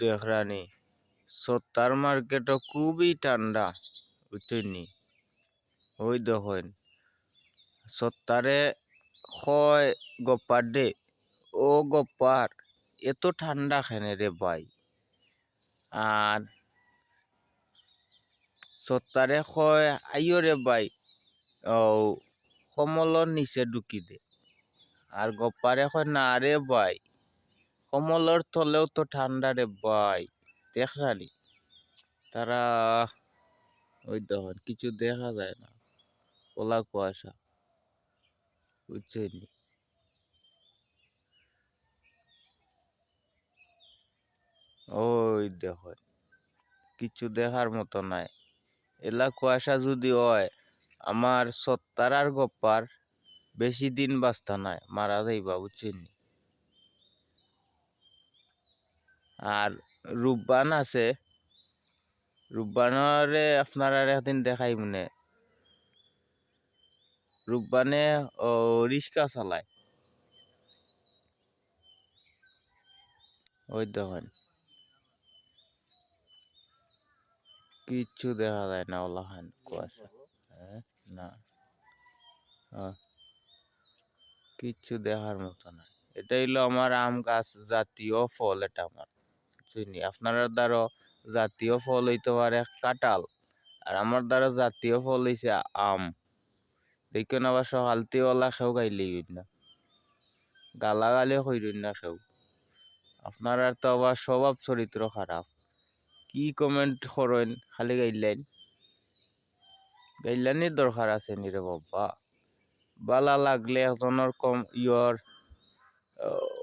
দেখরানি সত্তার মার্কেটও খুবই ঠান্ডা বুঝছেননি। ওই দেখেন সত্তারে হয় গপ্পার দে ও গপ্পার এত ঠান্ডা খেনে রে ভাই। আর সত্তারে হয় আইও রে ভাই ও কমলর নিচে ঢুকি দে। আর গপ্পারে হয় না রে ভাই কমলর তলেও তো ঠান্ডা রে ভাই দেখরানি। তারা ওই দেখেন কিছু দেখা যায় না, কলা কুয়াশা বুঝছেন। ওই দেখেন কিছু দেখার মতো নাই। এলা কুয়াশা যদি হয় আমার সত্তার আর গপ্পার বেশি দিন বাঁচতা নাই, মারা যাইবা বুঝছেন। আর রূপবান আছে, রূপবানরে আপনারা একদিন দেখাই মনে। রূপবানে ও রিক্সা চালায়, ওই দেখেন কিচ্ছু দেখা যায় না ওলাখান কুয়াশা। না কিচ্ছু দেখার মতো না। এটা হইলো আমার আম গাছ জাতীয় ফল, এটা আমার চিনি। আপনার দ্বারা জাতীয় ফল হইতে পারে কাঁঠাল, আর আমার দ্বারা জাতীয় ফল হইছে আম। দেখুন আবার সকালতিওয়ালা খেউ গাইলেই না, গালাগালি কইরুন না খেউ। আপনার তো আবার স্বভাব চরিত্র খারাপ, কি কমেন্ট করেন খালি গাইলেন। গাইলানির দরকার আছে নি রে বাবা। বালা লাগলে একজনের কম ইয়র